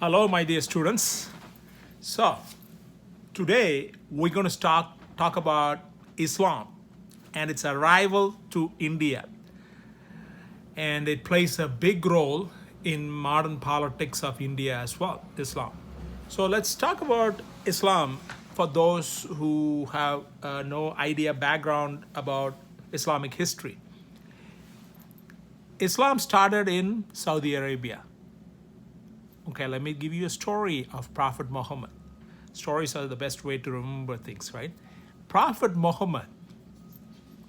Hello, my dear students. So, today we're going to talk about Islam and its arrival to India. And it plays a big role in modern politics of India as well, Islam. So, let's talk about Islam for those who have no idea background about Islamic history. Islam started in Saudi Arabia. Okay, let me give you a story of Prophet Muhammad. Stories are the best way to remember things, right? Prophet Muhammad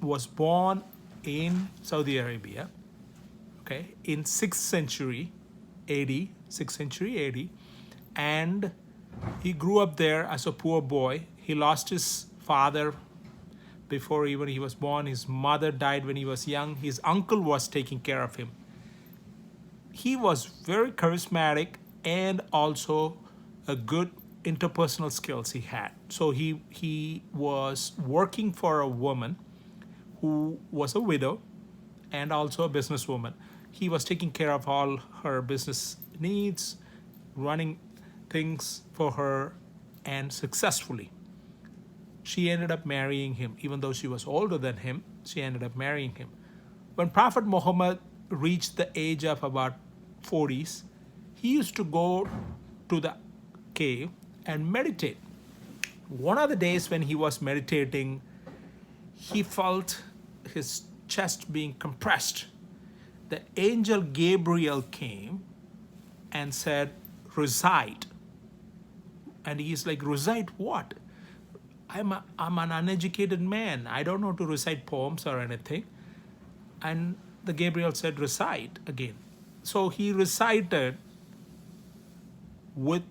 was born in Saudi Arabia, okay, in 6th century AD, 6th century AD, and he grew up there as a poor boy. He lost his father before even he was born. His mother died when he was young. His uncle was taking care of him. He was very charismatic and also a good interpersonal skills he had. So he was working for a woman who was a widow and also a businesswoman. He was taking care of all her business needs, running things for her, and successfully. She ended up marrying him. Even though she was older than him, she ended up marrying him. When Prophet Muhammad reached the age of about 40s, he used to go to the cave and meditate. One of the days when he was meditating, he felt his chest being compressed. The angel Gabriel came and said, "Recite." And he's like, "Recite what? I'm an uneducated man. I don't know to recite poems or anything." And the Gabriel said, "Recite again." So he recited with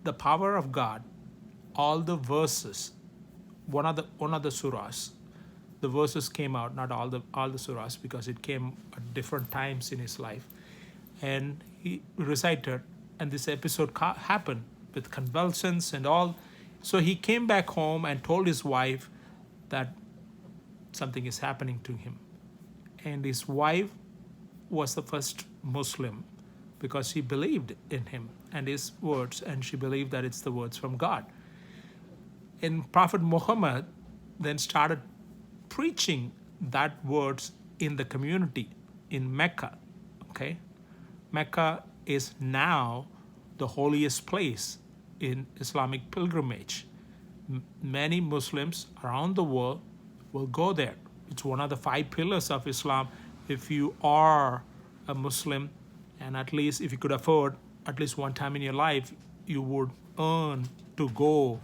the power of God all the verses. One of the surahs, the verses came out, not all the surahs, because it came at different times in his life, and he recited, and this episode happened with convulsions and all. So he came back home and told his wife that something is happening to him, and his wife was the first Muslim because she believed in him and his words, and she believed that it's the words from God. And Prophet Muhammad then started preaching that words in the community in Mecca. Okay, Mecca is now the holiest place in Islamic pilgrimage. Many Muslims around the world will go there. It's one of the 5 pillars of Islam. If you are a Muslim, and at least if you could afford at least one time in your life, you would long to go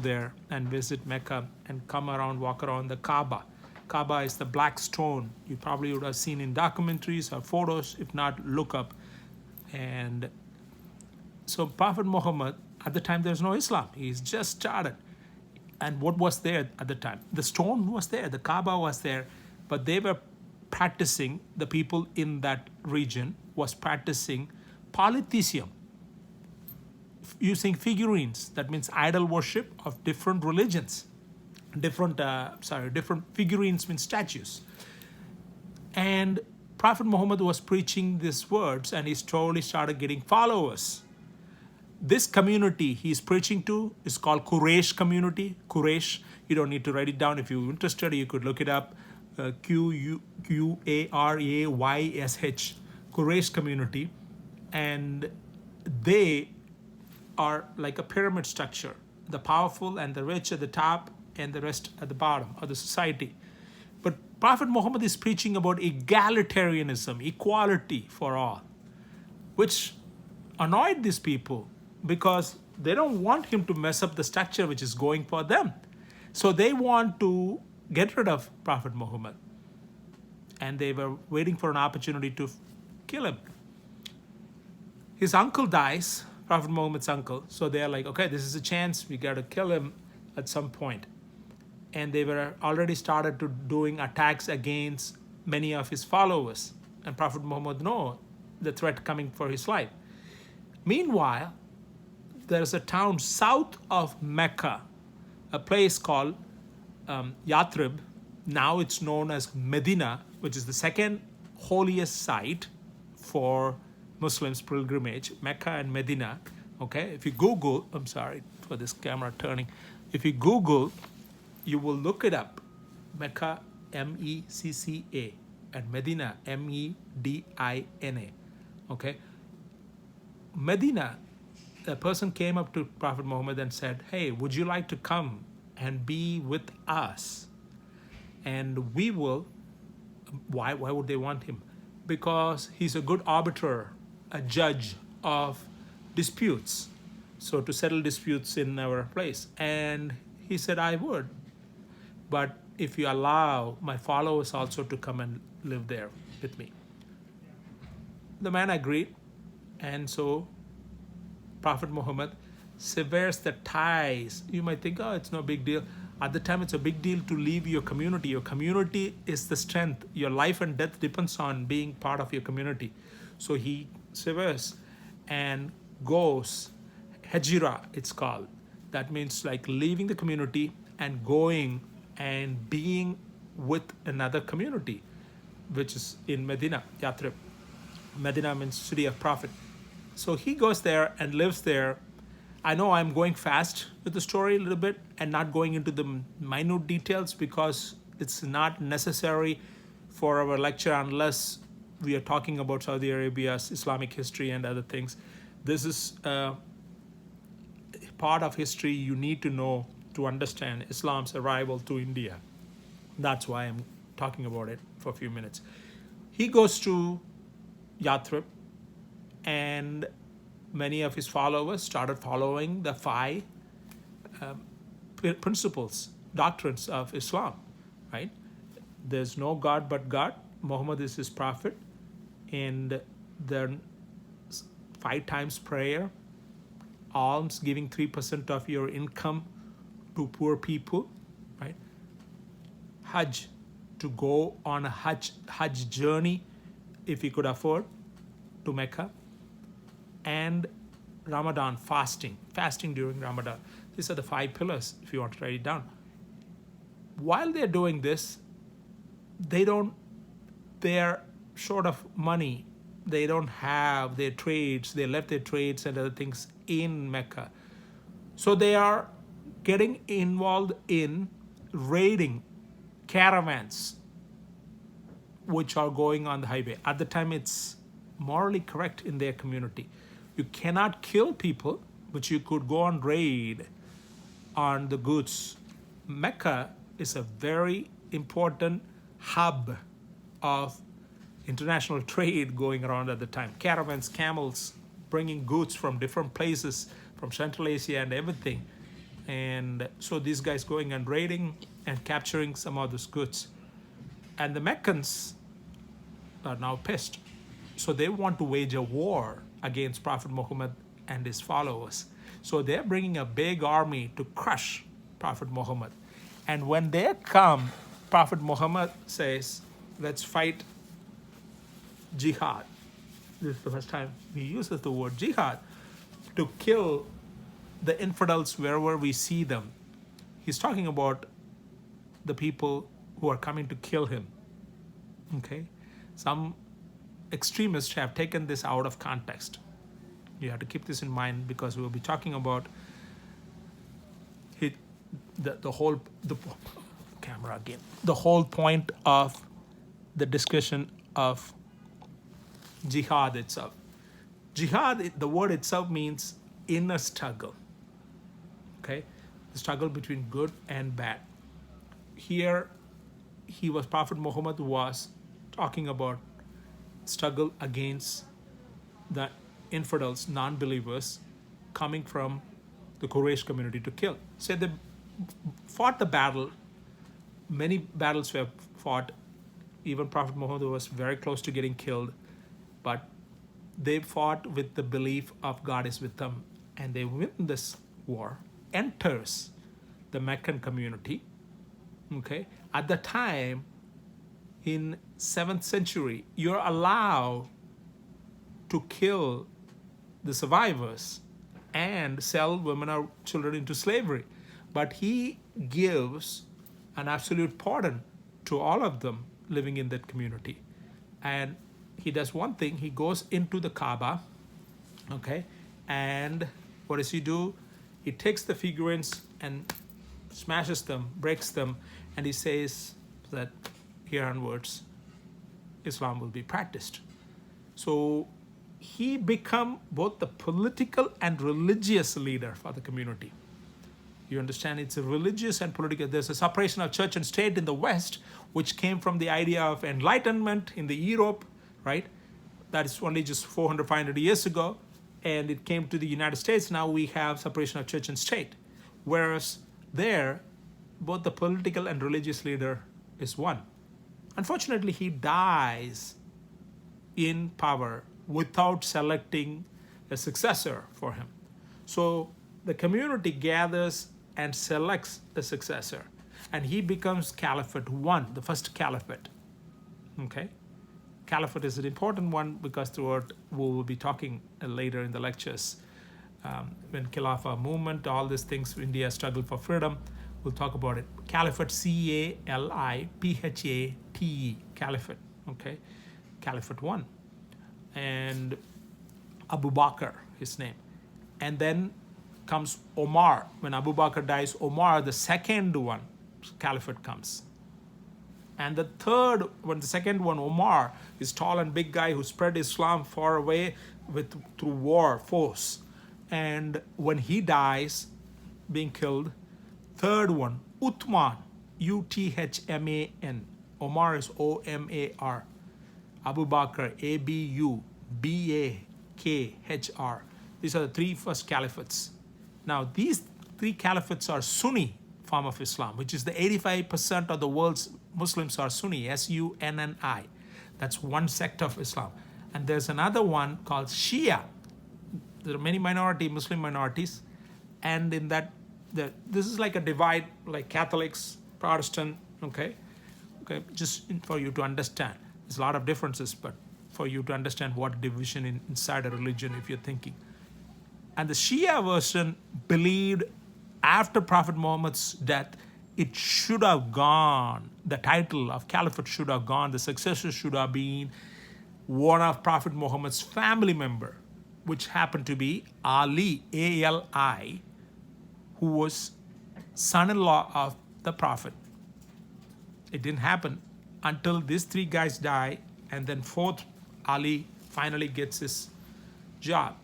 there and visit Mecca and come around, walk around the Kaaba. Kaaba is the black stone. You probably would have seen in documentaries or photos. If not, look up. And so Prophet Muhammad, at the time there's no Islam. He's just started. And what was there at the time? The stone was there, the Kaaba was there, but they were practicing, the people in that region was practicing polytheism, using figurines. That means idol worship of different religions. Different figurines mean statues. And Prophet Muhammad was preaching these words, and he slowly started getting followers. This community he's preaching to is called Quraysh community. Quraysh, you don't need to write it down. If you're interested, you could look it up. Quraysh, Quraysh community. And they are like a pyramid structure. The powerful and the rich at the top and the rest at the bottom of the society. But Prophet Muhammad is preaching about egalitarianism, equality for all, which annoyed these people because they don't want him to mess up the structure which is going for them. So they want to get rid of Prophet Muhammad. And they were waiting for an opportunity to kill him. His uncle dies, Prophet Muhammad's uncle. So they're like, okay, this is a chance. We got to kill him at some point. And they were already started to doing attacks against many of his followers. And Prophet Muhammad knew the threat coming for his life. Meanwhile, there's a town south of Mecca, a place called Yathrib. Now it's known as Medina, which is the second holiest site for Muslims pilgrimage, Mecca and Medina. Okay, if you Google, I'm sorry for this camera turning. If you Google, you will look it up. Mecca, Mecca, and Medina, Medina. Okay, Medina, a person came up to Prophet Muhammad and said, "Hey, would you like to come and be with us? And we will." Why would they want him? Because he's a good arbiter, a judge of disputes. So to settle disputes in our place. And he said, I would. But if you allow my followers also to come and live there with me. The man agreed. And so Prophet Muhammad severs the ties. You might think, oh, it's no big deal. At the time, it's a big deal to leave your community. Your community is the strength. Your life and death depends on being part of your community. So he severs and goes, Hijra, it's called. That means like leaving the community and going and being with another community, which is in Medina, Yathrib. Medina means city of prophet. So he goes there and lives there. I know I'm going fast with the story a little bit and not going into the minute details because it's not necessary for our lecture unless we are talking about Saudi Arabia's Islamic history and other things. This is part of history you need to know to understand Islam's arrival to India. That's why I'm talking about it for a few minutes. He goes to Yathrib, and many of his followers started following the five principles, doctrines of Islam, right? There's no God but God. Muhammad is his prophet. And then 5 times prayer, alms, giving 3% of your income to poor people, right? Hajj, to go on a Hajj journey if you could afford to Mecca. And Ramadan, fasting during Ramadan. These are the 5 pillars if you want to write it down. While they're doing this, they're short of money. They don't have their trades. They left their trades and other things in Mecca. So they are getting involved in raiding caravans which are going on the highway. At the time, it's morally correct in their community. You cannot kill people, but you could go on raid on the goods. Mecca is a very important hub of international trade going around at the time. Caravans, camels, bringing goods from different places, from Central Asia and everything. And so these guys going and raiding and capturing some of those goods. And the Meccans are now pissed. So they want to wage a war against Prophet Muhammad and his followers. So they're bringing a big army to crush Prophet Muhammad. And when they come, Prophet Muhammad says, let's fight jihad. This is the first time he uses the word jihad to kill the infidels wherever we see them. He's talking about the people who are coming to kill him. Okay? Some extremists have taken this out of context. You have to keep this in mind because we'll be talking about the whole point of the discussion of jihad itself. Jihad, the word itself means inner struggle. Okay, the struggle between good and bad. Here, Prophet Muhammad was talking about struggle against the infidels, non-believers, coming from the Quraysh community to kill. So they fought the battle. Many battles were fought. Even Prophet Muhammad was very close to getting killed. But they fought with the belief of God is with them. And they win this war, enters the Meccan community. Okay, at the time, in 7th century, you're allowed to kill the survivors and sell women or children into slavery. But he gives an absolute pardon to all of them living in that community. And he does one thing. He goes into the Kaaba, okay, and what does he do? He takes the figurines and smashes them, breaks them, and he says that here onwards, Islam will be practiced. So he become both the political and religious leader for the community. You understand? It's a religious and political. There's a separation of church and state in the West, which came from the idea of enlightenment in the Europe, right? That is only just 400, 500 years ago. And it came to the United States. Now we have separation of church and state. Whereas there, both the political and religious leader is one. Unfortunately, he dies in power without selecting a successor for him. So the community gathers and selects a successor, and he becomes Caliphate 1, the first Caliphate. Okay? Caliphate is an important one because throughout we will be talking later in the lectures. When Khilafah movement, all these things, India struggle for freedom, we'll talk about it. Caliphate, C-A-L-I-P-H-A-T-E, Caliphate, okay? Caliphate 1. And Abu Bakr, his name. And then comes Omar. When Abu Bakr dies, Omar, the second one, Caliphate comes. And the third, when the second one, Omar, is tall and big guy who spread Islam far away through war, force. And when he dies, being killed, third one, Uthman, U-T-H-M-A-N. Omar is O-M-A-R. Abu Bakr, A-B-U-B-A-K-H-R. These are the three first caliphates. Now, these three caliphates are Sunni form of Islam, which is the 85% of the world's Muslims are Sunni, S-U-N-N-I. That's one sect of Islam. And there's another one called Shia. There are many Muslim minorities. And in that, this is like a divide, like Catholics, Protestant, okay? Just for you to understand. There's a lot of differences, but for you to understand what division inside a religion, if you're thinking. And the Shia version believed after Prophet Muhammad's death, it should have gone, the title of caliphate should have gone, the successor should have been one of Prophet Muhammad's family member, which happened to be Ali, A-L-I, who was son-in-law of the Prophet. It didn't happen until these three guys die, and then fourth, Ali finally gets his job.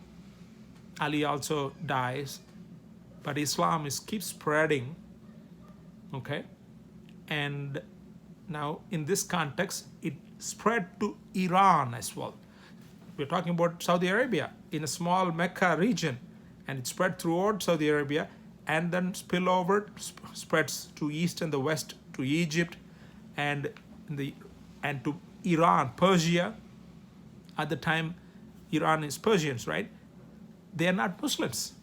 Ali also dies, but Islam keeps spreading, okay? And now in this context, it spread to Iran as well. We're talking about Saudi Arabia in a small Mecca region, and it spread throughout Saudi Arabia, and then spreads to east and the west, to Egypt, and to Iran, Persia. At the time, Iran is Persians, right? They are not Muslims.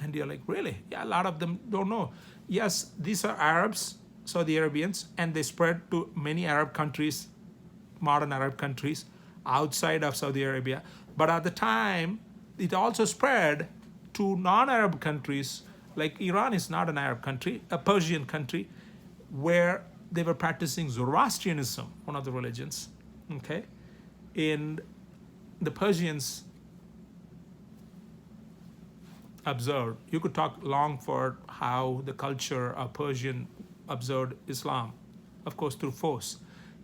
And you're like, really? Yeah, a lot of them don't know. Yes, these are Arabs, Saudi Arabians, and they spread to many Arab countries, modern Arab countries, outside of Saudi Arabia. But at the time, it also spread to non-Arab countries, like Iran is not an Arab country, a Persian country, where they were practicing Zoroastrianism, one of the religions, okay? And the Persians observed. You could talk long for how the culture of Persian observed Islam, of course, through force.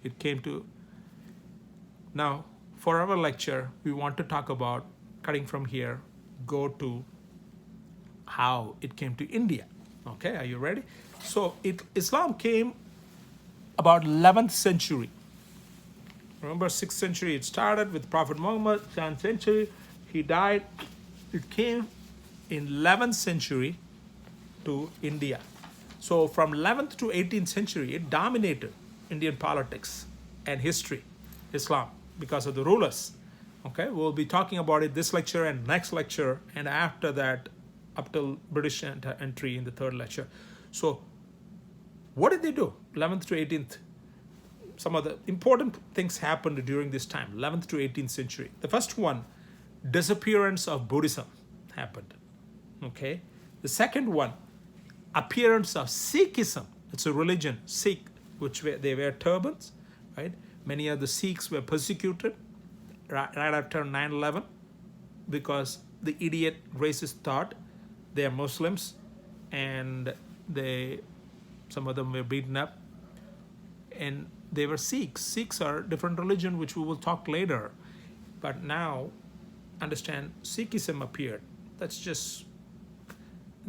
It came to. Now, for our lecture, we want to talk about, cutting from here, go to how it came to India. Okay, are you ready? So Islam came about 11th century. Remember, 6th century it started with Prophet Muhammad, 7th century, he died. It came in 11th century to India. So from 11th to 18th century, it dominated Indian politics and history, Islam, because of the rulers. Okay, we'll be talking about it this lecture and next lecture, and after that, up till British entry in the third lecture. So what did they do? 11th to 18th. Some of the important things happened during this time, 11th to 18th century. The first one, disappearance of Buddhism happened. Okay. The second one, appearance of Sikhism. It's a religion, Sikh, they wear turbans, right? Many of the Sikhs were persecuted, right after 9/11, because the idiot racists thought they are Muslims, and some of them were beaten up, and they were Sikhs. Sikhs are a different religion, which we will talk later. But now, understand, Sikhism appeared. That's just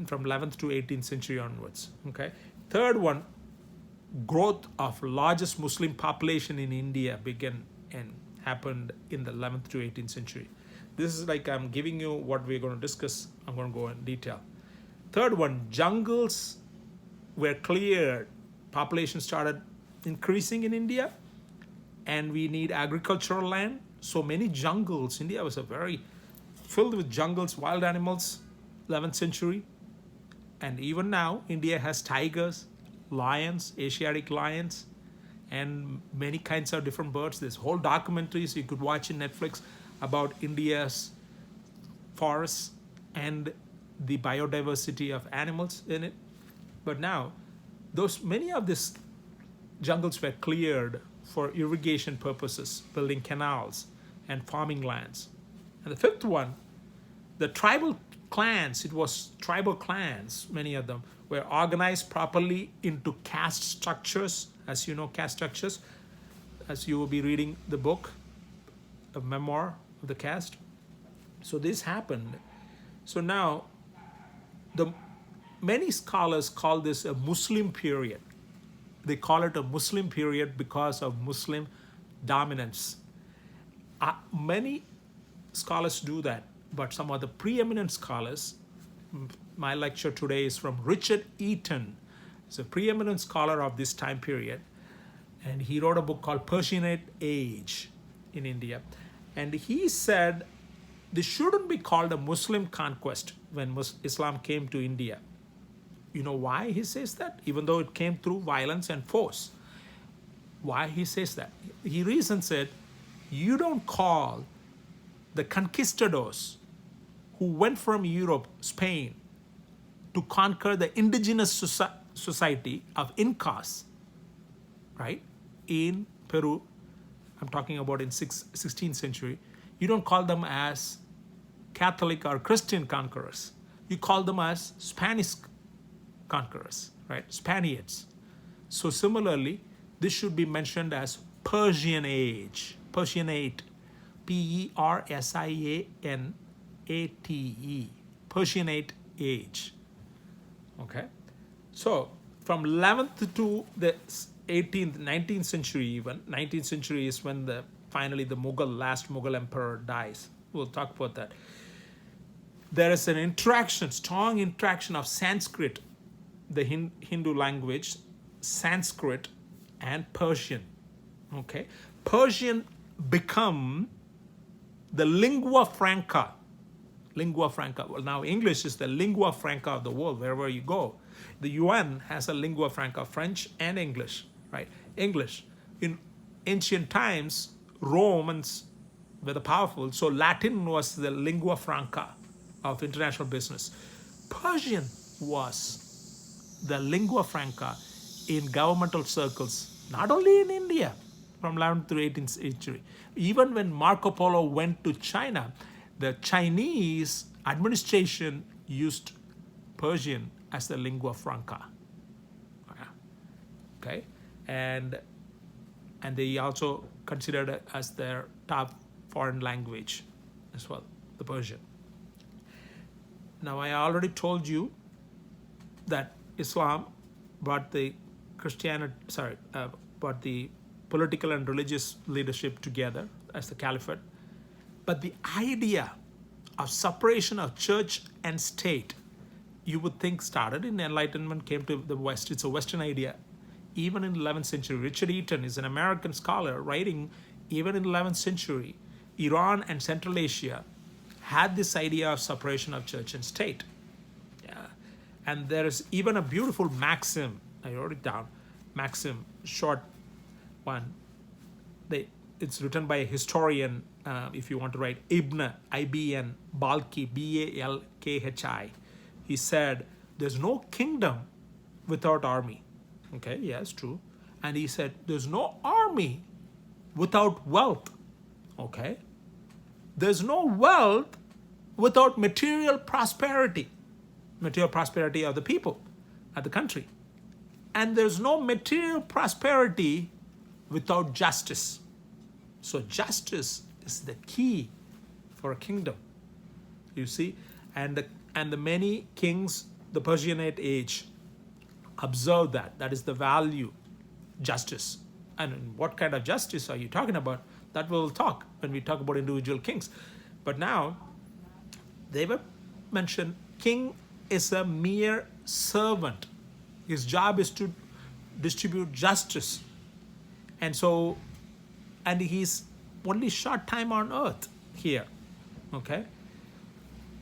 from 11th to 18th century onwards. Okay. Third one, growth of largest Muslim population in India began and happened in the 11th to 18th century. This is like I'm giving you what we're going to discuss. I'm going to go in detail. Third one, jungles were cleared. Population started increasing in India, and we need agricultural land. So many jungles. India was a very filled with jungles, wild animals, 11th century. And even now, India has tigers, lions, Asiatic lions, and many kinds of different birds. There's whole documentaries you could watch in Netflix about India's forests and the biodiversity of animals in it. But now, many of these jungles were cleared for irrigation purposes, building canals and farming lands. And the fifth one, the tribal clans, it was tribal clans, many of them were organized properly into caste structures. As you know, caste structures, as you will be reading the book, a memoir of the caste. So this happened. So now, many scholars call this a Muslim period. They call it a Muslim period because of Muslim dominance. Many scholars do that, but some of the preeminent scholars, my lecture today is from Richard Eaton. He's a preeminent scholar of this time period, and he wrote a book called Persianate Age in India. And he said this shouldn't be called a Muslim conquest when Islam came to India. You know why he says that? Even though it came through violence and force. Why he says that? He reasons it, you don't call the conquistadors who went from Europe, Spain, to conquer the indigenous society of Incas, right? In Peru, I'm talking about in 16th century. You don't call them as Catholic or Christian conquerors. You call them as Spanish conquerors, right? Spaniards. So similarly, this should be mentioned as Persian Age, Persianate, Persianate, Persianate Age. Okay, so from 11th to the 18th, 19th century even, 19th century is when finally the last Mughal emperor dies. We'll talk about that. There is an strong interaction of Sanskrit, the Hindu language, Sanskrit and Persian. Okay, Persian become the lingua franca. Lingua franca. Well, now English is the lingua franca of the world wherever you go. The UN has a lingua franca, French and English, right? English. In ancient times, Romans were the powerful, so Latin was the lingua franca of international business. Persian was the lingua franca in governmental circles, not only in India, from 11th to 18th century. Even when Marco Polo went to China, the Chinese administration used Persian as the lingua franca. Okay, and they also considered it as their top foreign language as well, the Persian. Now, I already told you that Islam brought the brought the political and religious leadership together as the caliphate. But the idea of separation of church and state, you would think started in Enlightenment, came to the West. It's a Western idea. Even in the 11th century, Richard Eaton is an American scholar writing, even in the 11th century, Iran and Central Asia had this idea of separation of church and state. Yeah. And there is even a beautiful maxim, I wrote it down, maxim, short one. It's written by a historian, if you want to write, Ibn, I-B-N, Balkhi, B-A-L-K-H-I. He said, there's no kingdom without army. Okay, yes, true. And he said, there's no army without wealth. Okay, There's no wealth without material prosperity of the people, of the country. And there's no material prosperity without justice. So justice is the key for a kingdom, you see. And the many kings, the Persianate age, observe that. That is the value, justice. And what kind of justice are you talking about? That we'll talk when we talk about individual kings. But now, they were mentioned, king is a mere servant. His job is to distribute justice. And so, and he's only short time on earth here, okay?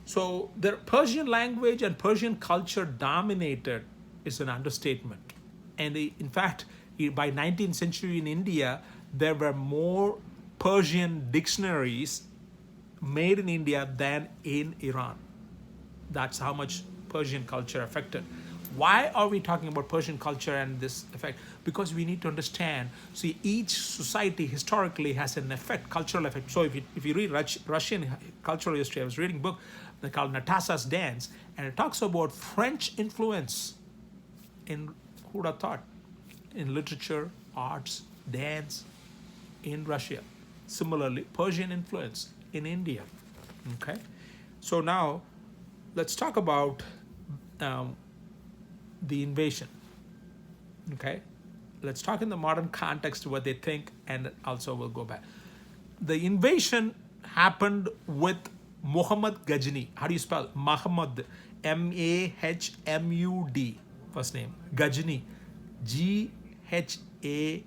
So the Persian language and Persian culture dominated is an understatement. And in fact, by 19th century in India, there were more Persian dictionaries made in India than in Iran. That's how much Persian culture affected. Why are we talking about Persian culture and this effect? Because we need to understand, see, each society historically has an effect, cultural effect. So if you read Russian cultural history, I was reading a book they called Natasha's Dance, and it talks about French influence in, who would have thought, in literature, arts, dance in Russia. Similarly, Persian influence in India. Okay, so now let's talk about the invasion. Okay, let's talk in the modern context what they think, and also we'll go back. The invasion happened with Muhammad Ghazni. How do you spell Muhammad? Mahmud, first name. Ghazni, Ghazni, Ghazni,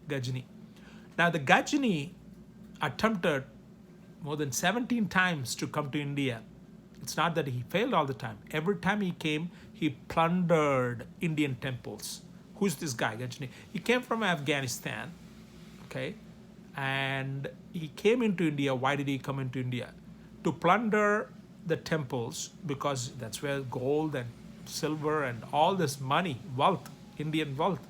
Ghazni. Now the Ghazni attempted more than 17 times to come to India. It's not that he failed all the time. Every time he came, he plundered Indian temples. Who's this guy, Ghazni? He came from Afghanistan, okay? And he came into India. Why did he come into India? To plunder the temples, because that's where gold and silver and all this money, wealth, Indian wealth,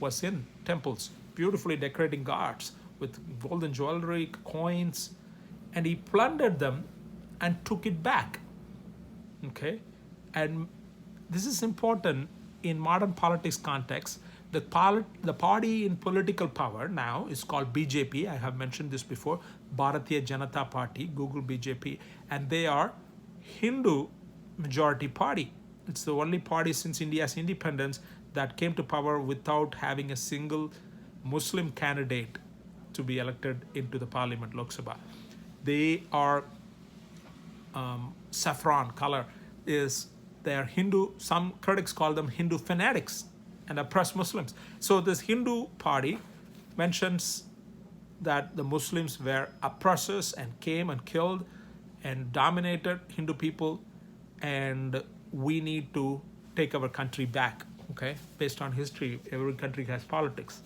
was in temples. Beautifully decorating guards with golden jewelry, coins, and he plundered them and took it back. Okay, and this is important in modern politics context. The party in political power now is called BJP. I have mentioned this before, Bharatiya Janata Party, Google BJP, and they are Hindu majority party. It's the only party since India's independence that came to power without having a single Muslim candidate to be elected into the parliament, Lok Sabha. They are saffron color is they're Hindu. Some critics call them Hindu fanatics and oppress Muslims. So this Hindu party mentions that the Muslims were oppressors and came and killed and dominated Hindu people, and we need to take our country back. Okay, based on history, every country has politics.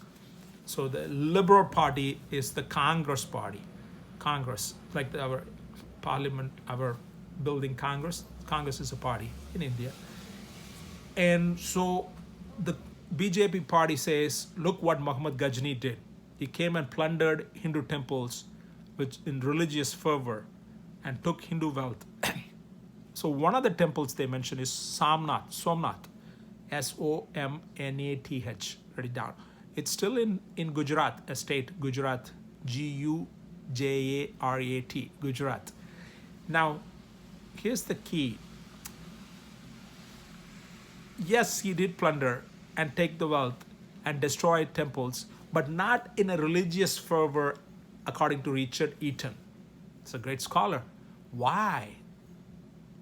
So the Liberal Party is the Congress party. Congress, like our parliament, our building Congress. Congress is a party in India. And so the BJP party says, look what Muhammad Ghazni did. He came and plundered Hindu temples which in religious fervor and took Hindu wealth. So one of the temples they mention is Somnath, Somnath. Write it down. It's still in Gujarat, a state, Gujarat, Gujarat, Gujarat. Now, here's the key. Yes, he did plunder and take the wealth and destroy temples, but not in a religious fervor, according to Richard Eaton. It's a great scholar. Why?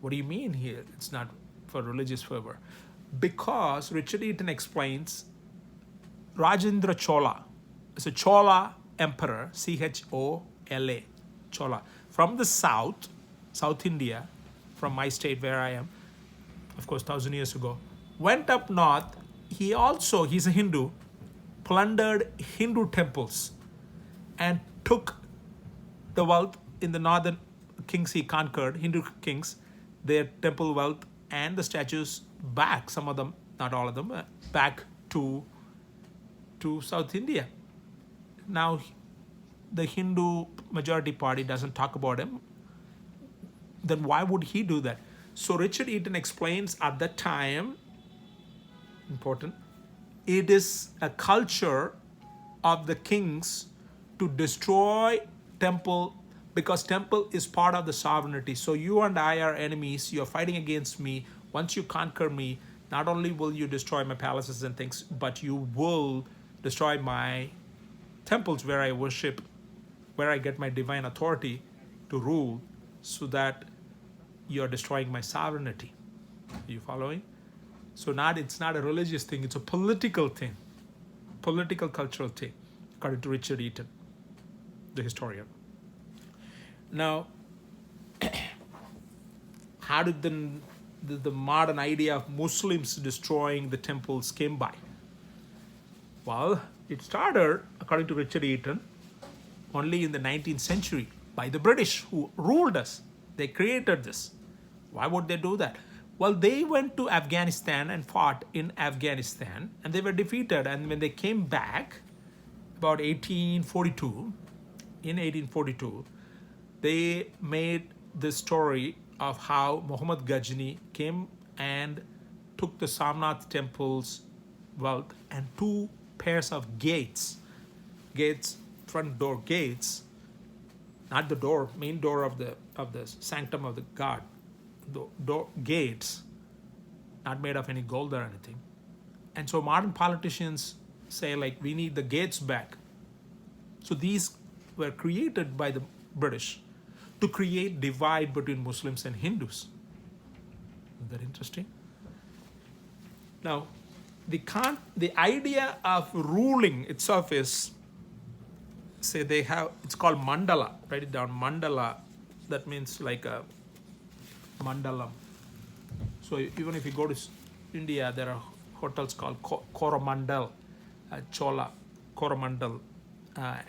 What do you mean here? It's not for religious fervor. Because Richard Eaton explains Rajendra Chola is a Chola emperor, Chola, Chola, from the south, South India, from my state where I am, of course, 1,000 years ago, went up north. He's a Hindu, plundered Hindu temples and took the wealth in the northern kings he conquered, Hindu kings, their temple wealth and the statues back, some of them, not all of them, back to to South India. Now, the Hindu majority party doesn't talk about him. Then why would he do that? So Richard Eaton explains at that time, important, it is a culture of the kings to destroy temple, because temple is part of the sovereignty. So you and I are enemies. You're fighting against me. Once you conquer me, not only will you destroy my palaces and things, but you will destroy my temples where I worship, where I get my divine authority to rule, so that you're destroying my sovereignty. Are you following? So it's not a religious thing, it's a political thing, political cultural thing, according to Richard Eaton, the historian. Now, how did the modern idea of Muslims destroying the temples came by? Well, it started, according to Richard Eaton, only in the 19th century by the British who ruled us. They created this. Why would they do that? Well, they went to Afghanistan and fought in Afghanistan, and they were defeated. And when they came back, about 1842, in 1842, they made this story of how Muhammad Ghazni came and took the Somnath temple's wealth and 2 pairs of gates, front door gates, not the door, main door of the sanctum of the God, door gates, not made of any gold or anything. And so modern politicians say, like, we need the gates back. So these were created by the British to create divide between Muslims and Hindus. Isn't that interesting? Now, the idea of ruling itself is, say it's called mandala. Write it down, mandala. That means like a mandalam. So even if you go to India, there are hotels called Coromandel, Chola, Coromandel,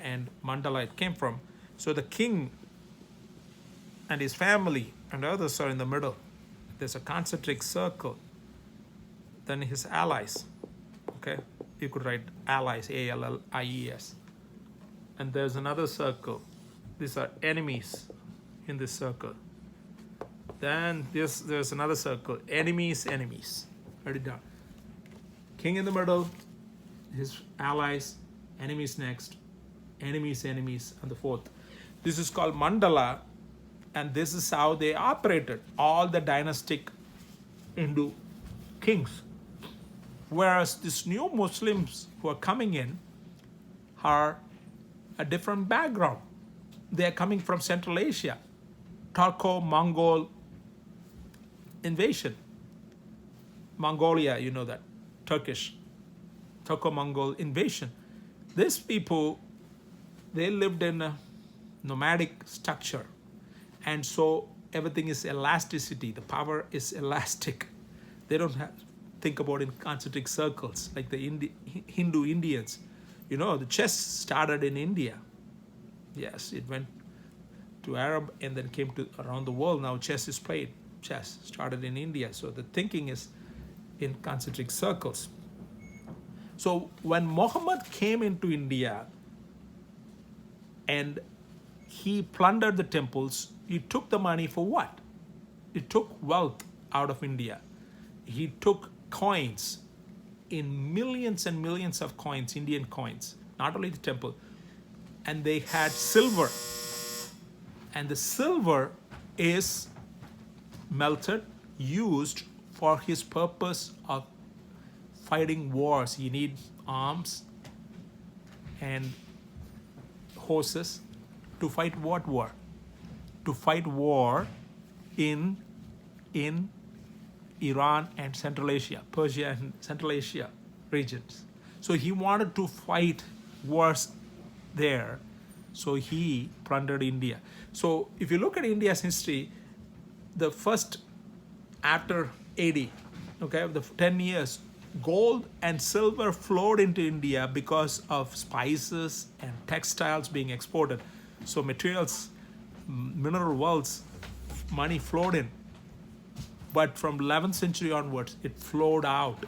and mandala it came from. So the king and his family and others are in the middle. There's a concentric circle. Then his allies, okay? You could write allies, A-L-L-I-E-S. And there's another circle. These are enemies in this circle. Then there's another circle, enemies. Write it down. King in the middle, his allies, enemies next, enemies, and the fourth. This is called mandala, and this is how they operated, all the dynastic Hindu kings. Whereas these new Muslims who are coming in are a different background. They are coming from Central Asia, Turco-Mongol invasion. Mongolia, you know that, Turco-Mongol invasion. These people, they lived in a nomadic structure. And so everything is elasticity. The power is elastic. They don't think about in concentric circles like the Hindu Indians. You know, the chess started in India. Yes, it went to Arab and then came to around the world. Now chess is played. Chess started in India. So the thinking is in concentric circles. So when Muhammad came into India and he plundered the temples, he took the money for what? He took wealth out of India. He took coins, in millions and millions of coins, Indian coins, not only the temple, and they had silver. And the silver is melted, used for his purpose of fighting wars. You need arms and horses to fight what war? To fight war in Iran and Central Asia, Persia and Central Asia regions. So he wanted to fight wars there. So he plundered India. So if you look at India's history, the first, after AD, okay, the 10 years, gold and silver flowed into India because of spices and textiles being exported. So materials, mineral wealths, money flowed in. But from 11th century onwards, it flowed out.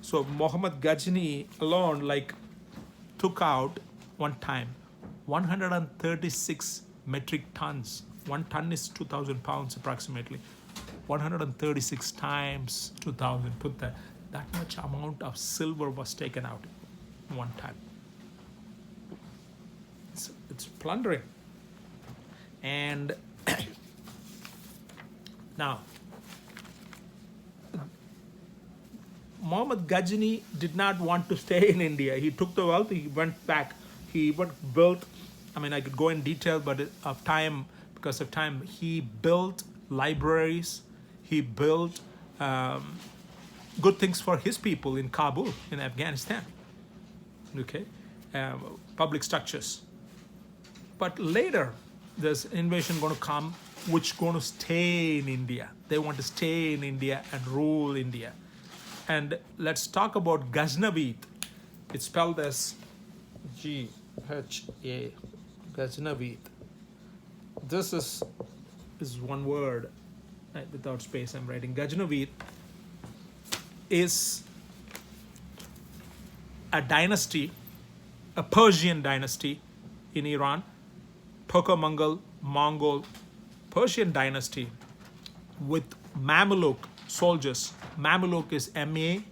So Muhammad Ghazni alone, like took out one time 136 metric tons. 1 ton is 2,000 pounds approximately. 136 times 2,000. Put that much amount of silver was taken out one time. It's plundering. And now, Muhammad Ghazni did not want to stay in India. He took the wealth, he went back. He built, I mean, I could go in detail, but because of time, he built libraries. He built good things for his people in Kabul, in Afghanistan. Okay, public structures. But later, there's invasion going to come, which going to stay in India. They want to stay in India and rule India. And let's talk about Ghaznavid. It's spelled as Gha, Ghaznavid. This is one word, without space I'm writing. Ghaznavid is a dynasty, a Persian dynasty in Iran, Mongol Persian dynasty with Mamluk soldiers. Mamluk is Mameluke.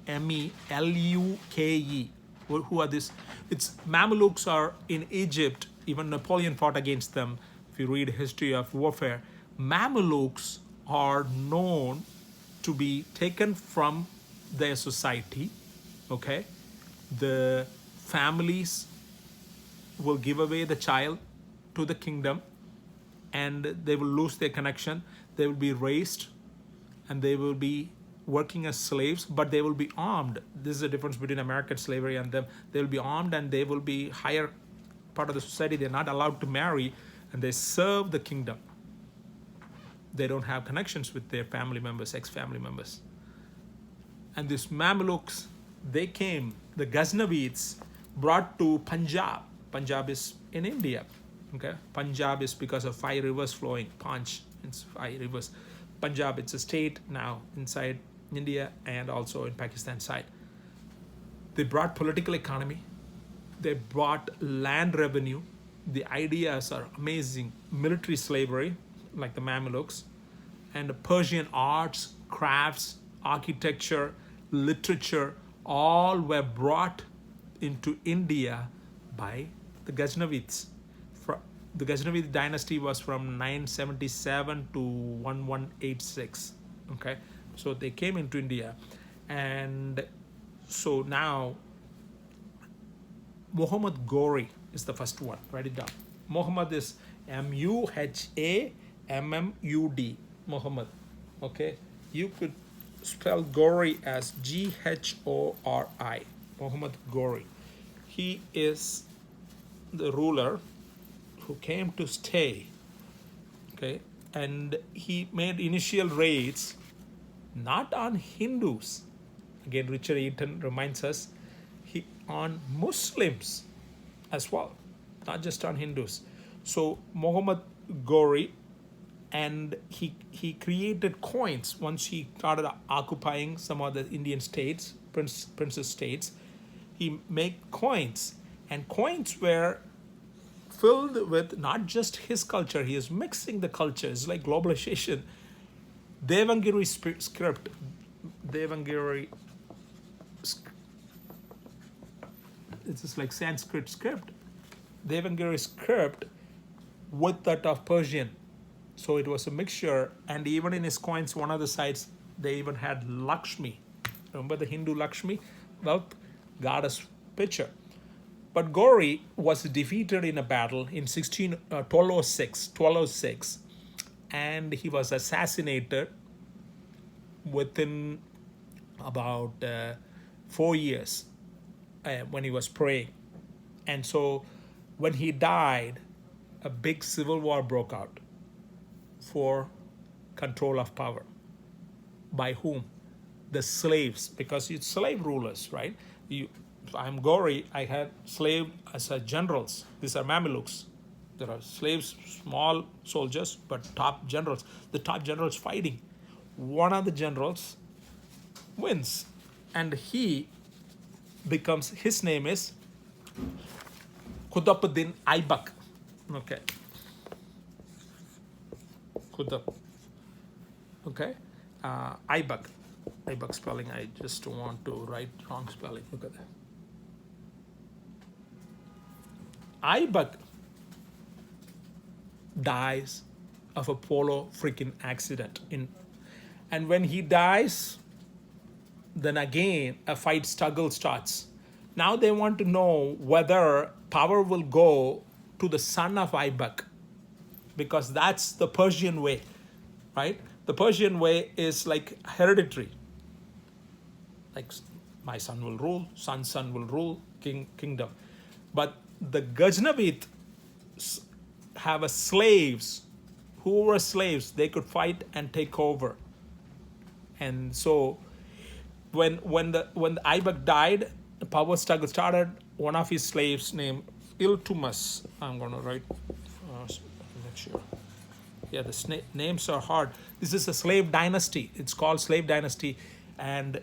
Who are this? It's Mamluks are in Egypt. Even Napoleon fought against them. If you read history of warfare, Mamluks are known to be taken from their society. Okay, the families will give away the child to the kingdom, and they will lose their connection. They will be raised, and they will be working as slaves, but they will be armed. This is the difference between American slavery and them. They will be armed, and they will be higher part of the society. They're not allowed to marry, and they serve the kingdom. They don't have connections with their family members, ex-family members. And these Mamluks, they came, the Ghaznavids brought to Punjab. Punjab is in India. Okay, Punjab is because of 5 rivers flowing. Panch, it's 5 rivers. Punjab, it's a state now inside India and also in Pakistan side. They brought political economy. They brought land revenue. The ideas are amazing. Military slavery, like the Mamluks, and the Persian arts, crafts, architecture, literature, all were brought into India by the Ghaznavids. The Ghaznavid dynasty was from 977 to 1186. Okay, so they came into India, and so now Muhammad Ghori is the first one. Write it down. Muhammad is Muhammad. Muhammad. Okay, you could spell Ghori as Ghori. Muhammad Ghori. He is the ruler who came to stay. Okay, and he made initial raids not on Hindus. Again, Richard Eaton reminds us, on Muslims as well, not just on Hindus. So Muhammad Ghori, and he created coins once he started occupying some of the Indian states, princess states. He made coins, and coins were filled with not just his culture. He is mixing the cultures, like globalization. Devangiri script. It's just like Sanskrit script. Devangiri script with that of Persian. So it was a mixture, and even in his coins, one of the sides, they even had Lakshmi. Remember the Hindu Lakshmi? Wealth goddess picture. But Ghori was defeated in a battle in 1206, and he was assassinated within about 4 years when he was praying. And so when he died, a big civil war broke out for control of power. By whom? The slaves, because it's slave rulers, right? I'm Ghori, I had slave as a generals. These are Mamelukes. There are slaves, small soldiers, but top generals. The top generals fighting. One of the generals wins, and he becomes, his name is Qutbuddin Aibak. Okay. Qutb. Okay. Aibak. Aibak spelling. I just don't want to write wrong spelling. Look at that. Aibak dies of a polo freaking accident and when he dies, then again a fight struggle starts. Now they want to know whether power will go to the son of Aibak, because that's the Persian way, right? The Persian way is like hereditary. Like my son will rule, son's son will rule, kingdom. But the Ghaznavid have a slaves who were slaves, they could fight and take over. And so when the Aibak died, the power struggle started. One of his slaves named Iltumas, I'm going to write, make sure. Yeah, the names are hard. This is a slave dynasty. It's called slave dynasty. And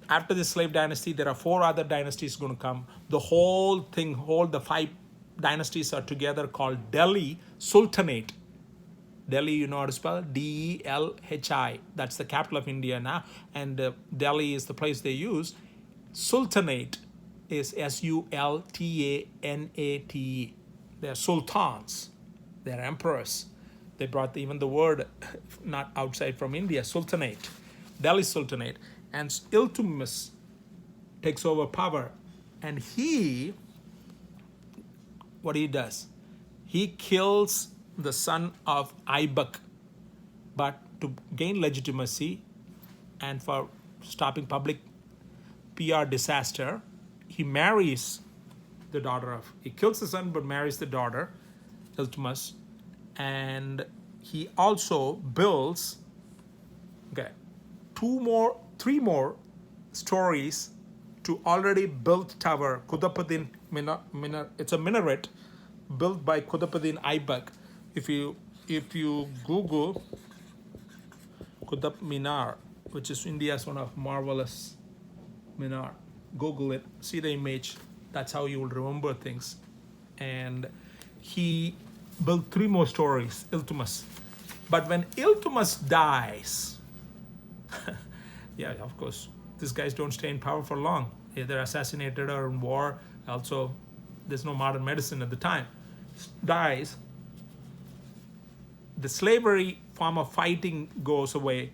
after this slave dynasty, there are 4 other dynasties going to come. The whole thing, the 5 dynasties are together called Delhi Sultanate. Delhi, you know how to spell it? Delhi. That's the capital of India now. And Delhi is the place they use. Sultanate is Sultanate. They're sultans. They're emperors. They brought even the word not outside from India, Sultanate. Delhi Sultanate. And Iltutmish takes over power. And what he does, he kills the son of Aibak, but to gain legitimacy and for stopping public PR disaster, he marries the daughter of, he kills the son but marries the daughter, Iltutmish, and he also builds, 3 more stories to already built tower, Qutbuddin Minar. It's a minaret built by Qutbuddin Aibak. If you Google Qutb Minar, which is India's one of marvelous minar, Google it, see the image. That's how you will remember things. And he built 3 more stories, Iltutmish. But when Iltutmish dies, yeah, of course, these guys don't stay in power for long. They're assassinated or in war. Also, there's no modern medicine at the time. Dies. The slavery form of fighting goes away,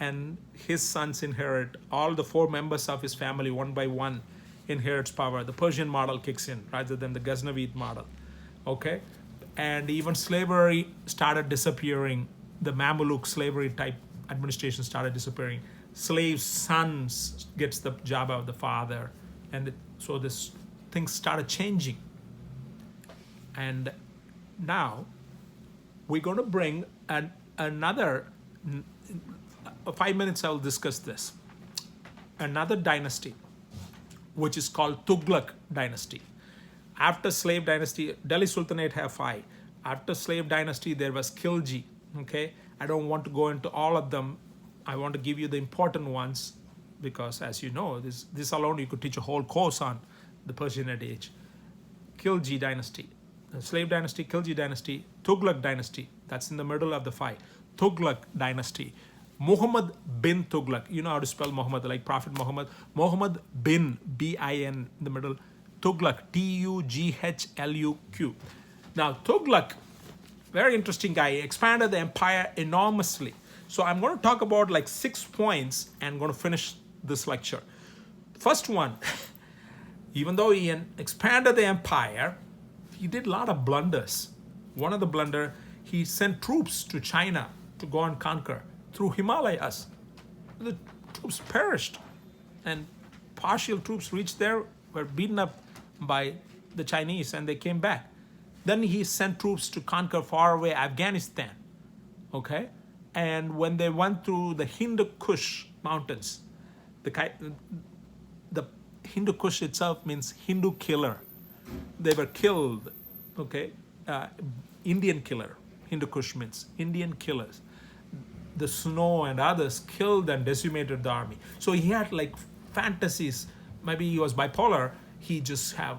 and his sons inherit. All the 4 members of his family, one by one, inherits power. The Persian model kicks in rather than the Ghaznavid model. Okay? And even slavery started disappearing. The Mamluk slavery type administration started disappearing. Slave sons gets the job of the father. And so this things started changing. And now we're going to bring another 5 minutes. I'll discuss this. Another dynasty, which is called Tughlaq dynasty. After slave dynasty, Delhi Sultanate have 5. After slave dynasty, there was Khilji. Okay, I don't want to go into all of them. I want to give you the important ones because, as you know, this alone you could teach a whole course on the Persianate age. Khilji dynasty, the slave dynasty, Khilji dynasty, Tughlaq dynasty. That's in the middle of the 5. Tughlaq dynasty. Muhammad bin Tughlaq. You know how to spell Muhammad, like Prophet Muhammad. Muhammad bin, B-I-N, in the middle. Tughlaq, T-U-G-H-L-U-Q. Now, Tughlaq, very interesting guy. He expanded the empire enormously. So I'm going to talk about like 6 points and going to finish this lecture. First one, even though he expanded the empire, he did a lot of blunders. One of the blunder, he sent troops to China to go and conquer through Himalayas. The troops perished, and partial troops reached there, were beaten up by the Chinese, and they came back. Then he sent troops to conquer faraway Afghanistan. Okay? And when they went through the Hindu Kush mountains, the Hindu Kush itself means Hindu killer. They were killed, okay? Indian killer. Hindu Kush means Indian killers. The snow and others killed and decimated the army. So he had like fantasies. Maybe he was bipolar. He just have,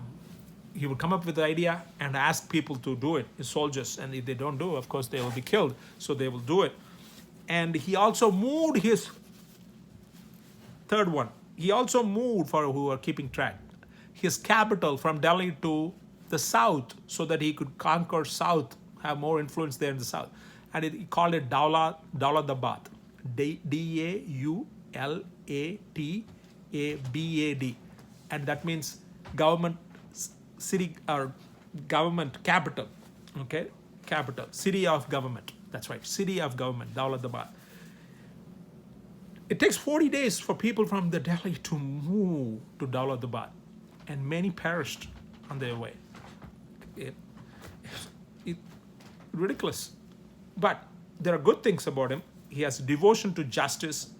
he would come up with the idea and ask people to do it, his soldiers, and if they don't do, of course, they will be killed. So they will do it. And he also moved his third one. He also moved, for who are keeping track, his capital from Delhi to the south so that he could conquer south, have more influence there in the south. And he called it Dauladabad, Daulattabad. And that means government city or government capital. Okay, capital, city of government. That's right, city of government, Dauladabad. It takes 40 days for people from the Delhi to move to Dauladabad, and many perished on their way. It ridiculous. But there are good things about him. He has devotion to justice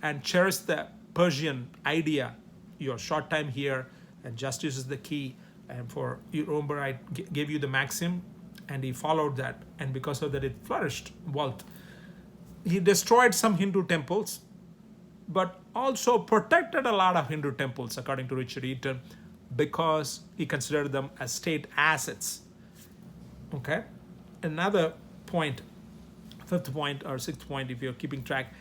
and cherished the Persian idea. Your short time here, and justice is the key. And for you remember, I gave you the maxim, and he followed that, and because of that, it flourished wealth. He destroyed some Hindu temples, but also protected a lot of Hindu temples, according to Richard Eaton, because he considered them as state assets. Okay? Another point, fifth point or sixth point, if you're keeping track,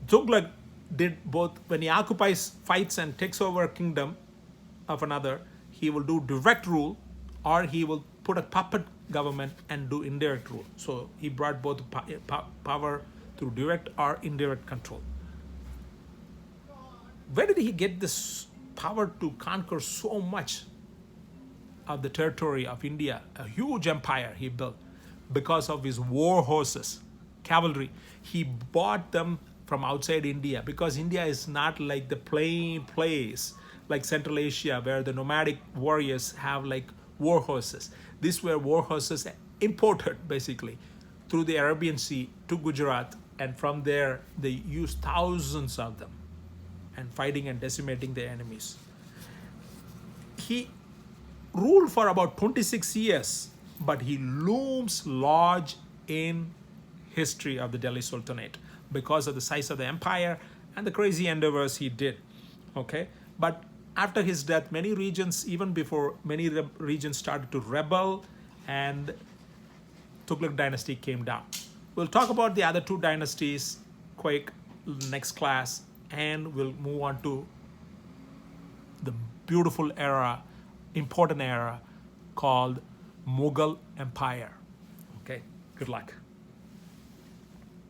Tughlaq did both. When he occupies, fights, and takes over a kingdom of another, he will do direct rule, or he will put a puppet government and do indirect rule. So he brought both power through direct or indirect control. Where did he get this power to conquer so much of the territory of India? A huge empire he built because of his war horses, cavalry. He bought them from outside India, because India is not like the plain place like Central Asia where the nomadic warriors have like war horses. These were war horses imported basically through the Arabian Sea to Gujarat, and from there they used thousands of them and fighting and decimating their enemies. He ruled for about 26 years, but he looms large in history of the Delhi Sultanate because of the size of the empire and the crazy endeavors he did. Okay, but after his death, many regions, even before, many regions started to rebel, and Tughlaq dynasty came down. We'll talk about the other two dynasties quick next class, and we'll move on to the beautiful era, important era called Mughal Empire. Okay, good luck.